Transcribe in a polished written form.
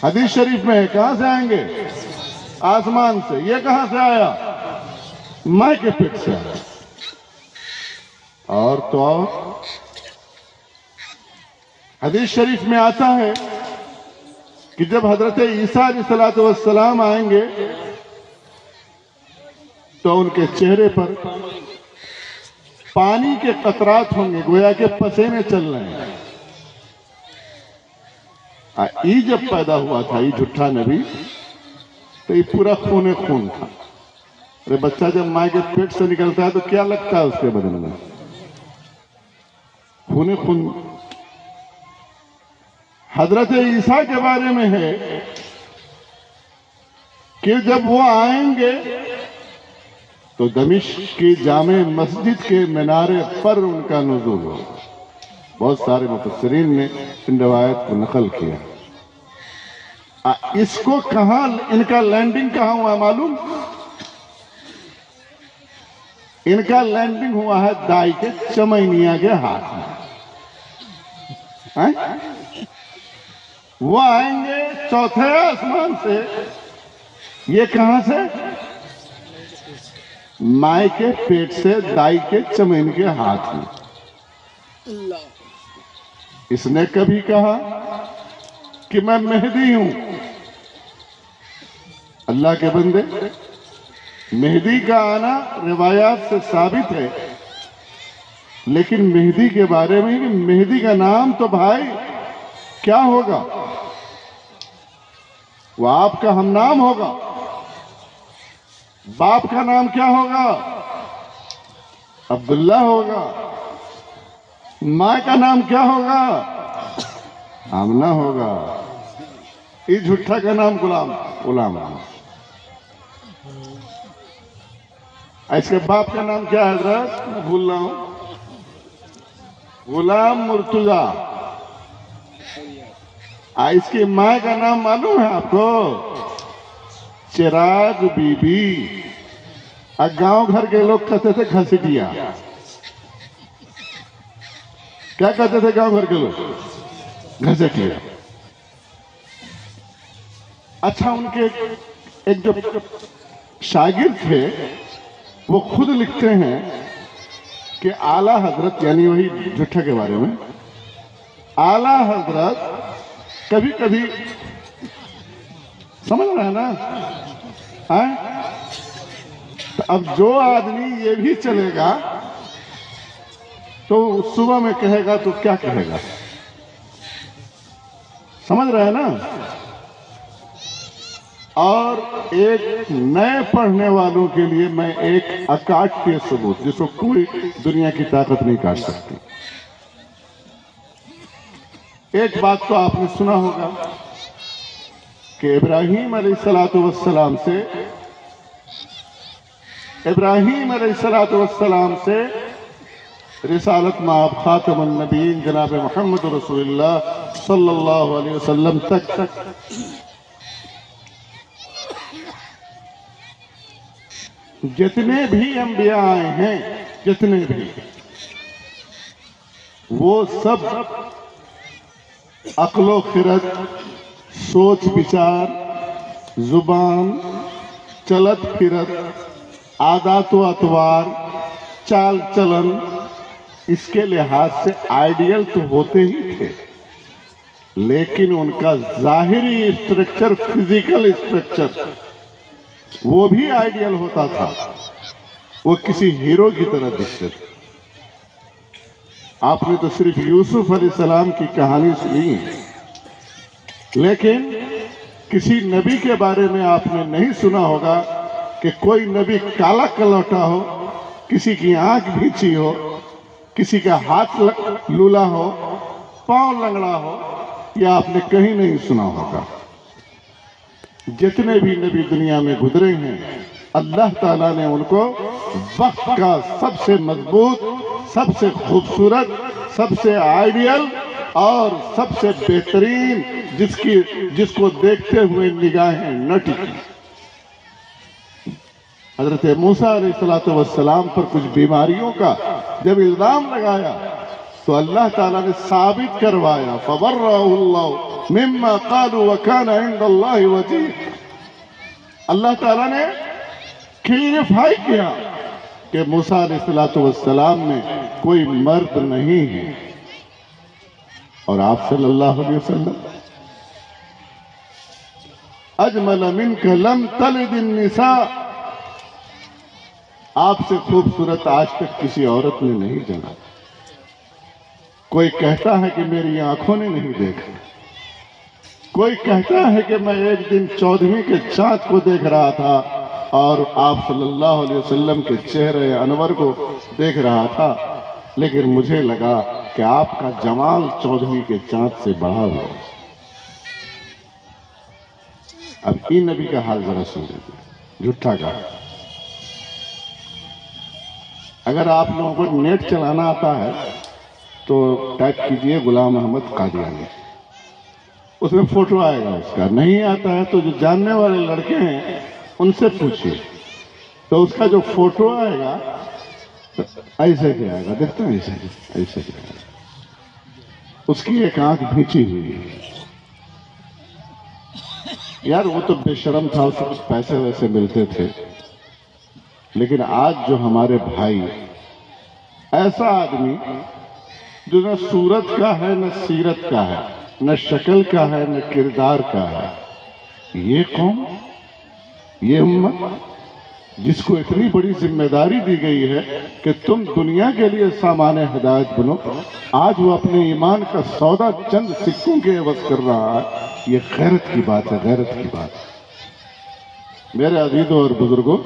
حدیث شریف میں ہے، کہاں سے آئیں گے؟ آسمان سے۔ یہ کہاں سے آیا؟ ماں کے پیٹ سے آیا۔ اور تو اور حدیث شریف میں آتا ہے کہ جب حضرت عیسیٰ علیہ السلام آئیں گے تو ان کے چہرے پر پانی کے قطرات ہوں گے، گویا کہ پسینے چل رہے ہیں۔ ای جب پیدا ہوا تھا، یہ جھٹا نبی، تو یہ پورا خون خون تھا۔ ارے بچہ جب ماں کے پیٹ سے نکلتا ہے تو کیا لگتا ہے اس کے بدن میں؟ خون خون۔ حضرت عیسیٰ کے بارے میں ہے کہ جب وہ آئیں گے تو دمشق کی جامع مسجد کے مینارے پر ان کا نزول ہوگا۔ بہت سارے مفسرین نے ان روایت کو نقل کیا۔ اس کو کہاں، ان کا لینڈنگ کہاں ہوا معلوم؟ ان کا لینڈنگ ہوا ہے دائی کے چمینیا کے ہاتھ میں۔ وہ آئیں گے چوتھے آسمان سے۔ یہ کہاں سے؟ مائے کے پیٹ سے، دائی کے چمین کے ہاتھ میں۔ اس نے کبھی کہا کہ میں مہدی ہوں؟ اللہ کے بندے، مہدی کا آنا روایات سے ثابت ہے، لیکن مہدی کے بارے میں کہ مہدی کا نام تو بھائی کیا ہوگا؟ وہ آپ کا ہم نام ہوگا۔ باپ کا نام کیا ہوگا؟ عبداللہ ہوگا۔ ماں کا نام کیا ہوگا؟ آمنہ ہوگا۔ یہ جھٹا کا نام غلام۔ اس کے باپ کا نام کیا ہے حضرت؟ میں بھول رہا ہوں۔ غلام مرتضیٰ۔ اس کی ماں کا نام معلوم ہے آپ کو؟ چراغ بی بی۔ گاؤں گھر کے لوگ کہتے تھے گھسٹیا۔ کیا کہتے تھے گاؤں گھر کے لوگ؟ گھسٹیا۔ اچھا، ان کے ایک جو شاگرد تھے وہ خود لکھتے ہیں کہ اعلیٰ حضرت، یعنی وہی جھٹا کے بارے میں، اعلیٰ حضرت کبھی کبھی، سمجھ رہے ہیں نا؟ تو اب جو آدمی یہ بھی چلے گا تو صبح میں کہے گا تو کیا کہے گا؟ سمجھ رہے ہیں نا؟ اور ایک نئے پڑھنے والوں کے لیے میں ایک اکاٹیہ ثبوت، جس کو کوئی دنیا کی طاقت نہیں کاٹ سکتی۔ ایک بات تو آپ نے سنا ہوگا کہ ابراہیم علیہ السلام سے رسالت مآب خاتم النبیین جناب محمد رسول اللہ صلی اللہ علیہ وسلم تک جتنے بھی انبیاء آئے ہیں، جتنے بھی، وہ سب عقل و خرد، سوچ بچار، زبان، چلت پھرت، عادات و اطوار، چال چلن، اس کے لحاظ سے آئیڈیل تو ہوتے ہی تھے، لیکن ان کا ظاہری اسٹرکچر، فزیکل اسٹرکچر، وہ بھی آئیڈیل ہوتا تھا۔ وہ کسی ہیرو کی طرح دکھتے تھے۔ آپ نے تو صرف یوسف علیہ السلام کی کہانی سنی ہے، لیکن کسی نبی کے بارے میں آپ نے نہیں سنا ہوگا کہ کوئی نبی کالا کلوٹا ہو، کسی کی آنکھ بھیچی ہو، کسی کا ہاتھ لولا ہو، پاؤں لنگڑا ہو، یہ آپ نے کہیں نہیں سنا ہوگا۔ جتنے بھی نبی دنیا میں گزرے ہیں، اللہ تعالیٰ نے ان کو وقت کا سب سے مضبوط، سب سے خوبصورت، سب سے آئیڈیل اور سب سے بہترین، جس کو دیکھتے ہوئے نگاہیں نہ ٹکی۔ حضرت موسیٰ علیہ السلام پر کچھ بیماریوں کا جب الزام لگایا تو اللہ تعالیٰ نے ثابت کروایا، فَبَرَّأَهُ اللَّهُ مما قالوا وكان عند الله وجيها۔ اللہ تعالیٰ نے کلیریفائی کیا کہ موسیٰ علیہ السلام میں کوئی مرد نہیں ہے، اور آپ صلی اللہ علیہ وسلم اجمل منک لم تلد النساء، آپ سے خوبصورت آج تک کسی عورت نے نہیں جنا۔ کوئی کہتا ہے کہ میری آنکھوں نے نہیں دیکھا، کوئی کہتا ہے کہ میں ایک دن 14ویں کے چاند کو دیکھ رہا تھا اور آپ صلی اللہ علیہ وسلم کے چہرے انور کو دیکھ رہا تھا، لیکن مجھے لگا کہ آپ کا جمال 14ویں کے چاند سے بڑھا ہوا۔ اب ای نبی کا حال ذرا سن لیجیے، جھوٹا کا۔ اگر آپ لوگوں کو نیٹ چلانا آتا ہے تو ٹائپ کیجئے غلام احمد قادیانی، اس میں فوٹو آئے گا اس کا۔ نہیں آتا ہے تو جو جاننے والے لڑکے ہیں ان سے پوچھئے، تو اس کا جو فوٹو آئے گا ایسے ہی آئے گا، دیکھتے ہیں ایسے ہی آئے گا۔ اس کی ایک آنکھ بھیچی ہوئی ہے۔ یار وہ تو بے شرم تھا، اسے کچھ پیسے ویسے ملتے تھے، لیکن آج جو ہمارے بھائی، ایسا آدمی جو نہ صورت کا ہے نہ سیرت کا ہے، نہ شکل کا ہے نہ کردار کا ہے، یہ قوم، یہ امت جس کو اتنی بڑی ذمہ داری دی گئی ہے کہ تم دنیا کے لیے سامان ہدایت بنو، آج وہ اپنے ایمان کا سودا چند سکوں کے عوض کر رہا ہے۔ یہ غیرت کی بات ہے، غیرت کی بات ہے۔ میرے عزیزوں اور بزرگوں،